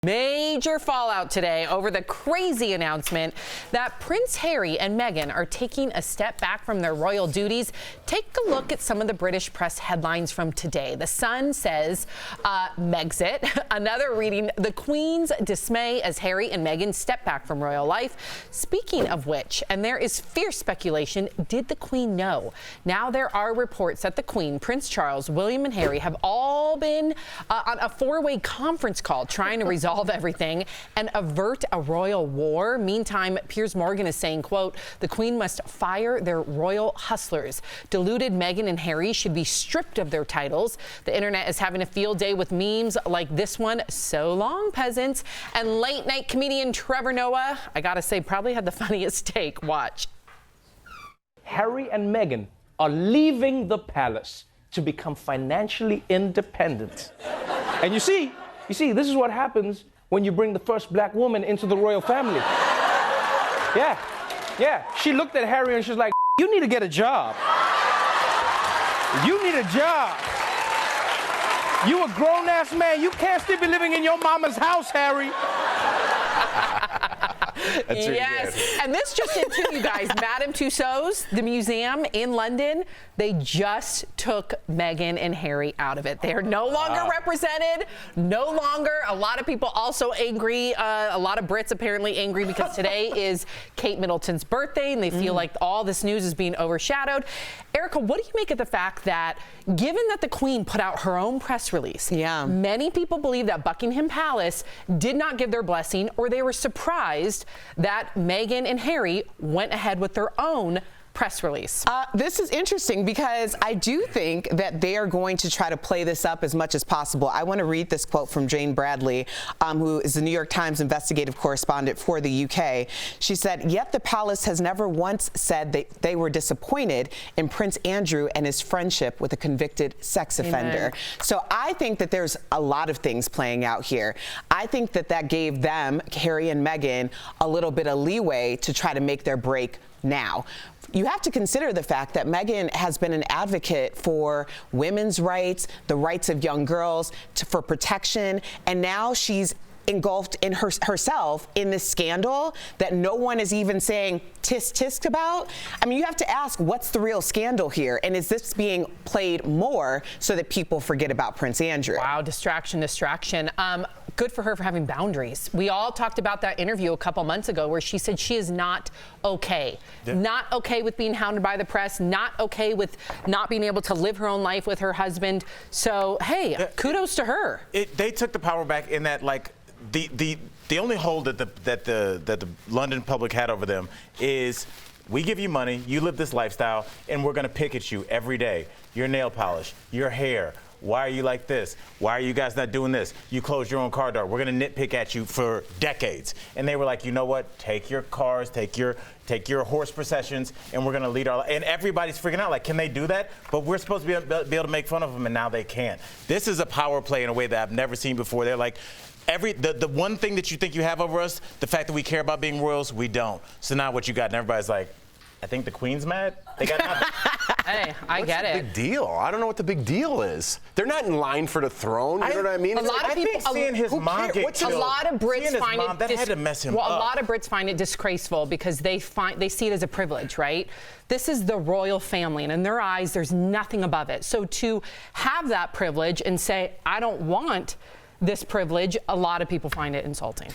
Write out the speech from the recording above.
Major fallout today over the crazy announcement that Prince Harry and Meghan are taking a step back from their royal duties. Take a look at some of the British press headlines from today. The Sun says, Megxit. Another reading, the Queen's dismay as Harry and Meghan step back from royal life. Speaking of which, and there is fierce speculation, did the Queen know? Now there are reports that the Queen, Prince Charles, William and Harry have all been on a four-way conference call trying to resolve everything and avert a royal war. Meantime, Piers Morgan is saying, quote, the Queen must fire their royal hustlers. Deluded Meghan and Harry should be stripped of their titles. The internet is having a field day with memes like this one, so long peasants. And late night comedian Trevor Noah, I gotta say, probably had the funniest take. Watch. Harry and Meghan are leaving the palace to become financially independent. And you see, this is what happens when you bring the first black woman into the royal family. Yeah. She looked at Harry and she's like, you need to get a job. You need a job. You a grown-ass man. You can't still be living in your mama's house, Harry. Yes, and this just into you guys, Madame Tussauds, the museum in London, they just took Meghan and Harry out of it. They are no longer represented, no longer. A lot of people also angry, a lot of Brits apparently angry because today is Kate Middleton's birthday and they feel like all this news is being overshadowed. Erica, what do you make of the fact that given that the Queen put out her own press release, many people believe that Buckingham Palace did not give their blessing or they were surprised that Meghan and Harry went ahead with their own press release? This is interesting because I do think that they are going to try to play this up as much as possible. I want to read this quote from Jane Bradley, who is the New York Times investigative correspondent for the UK. She said, yet the palace has never once said that they were disappointed in Prince Andrew and his friendship with a convicted sex offender. So I think that there's a lot of things playing out here. I think that that gave them, Harry and Meghan, a little bit of leeway to try to make their break now. You have to consider the fact that Meghan has been an advocate for women's rights, the rights of young girls, for protection, and now she's engulfed in herself in this scandal that no one is even saying tisk about. I mean, you have to ask, what's the real scandal here? And is this being played more so that people forget about Prince Andrew? Wow, distraction. Good for her for having boundaries. We all talked about that interview a couple months ago where she said she is not okay. Not okay with being hounded by the press, not okay with not being able to live her own life with her husband. So, hey, kudos to her. They took the power back in that, like, the only hold that the London public had over them is, we give you money, you live this lifestyle, and we're going to pick at you every day. Your nail polish, your hair. Why are you like this? Why are you guys not doing this? You close your own car door. We're going to nitpick at you for decades. And they were like, you know what? Take your cars, take your horse processions, and we're going to lead our life. And everybody's freaking out, like, can they do that? But we're supposed to be able to make fun of them, and now they can't. This is a power play in a way that I've never seen before. They're like, the one thing that you think you have over us, the fact that we care about being royals, we don't. So now what you got, and everybody's like, I think the Queen's mad. They got nothing. Hey, I get it. Big deal. I don't know what the big deal is. They're not in line for the throne. You know what I mean? A lot of people seeing his mom get killed. A lot of Brits find it. That had to mess him up. A lot of Brits find it disgraceful because they see it as a privilege, right? This is the royal family, and in their eyes, there's nothing above it. So to have that privilege and say, I don't want this privilege, a lot of people find it insulting.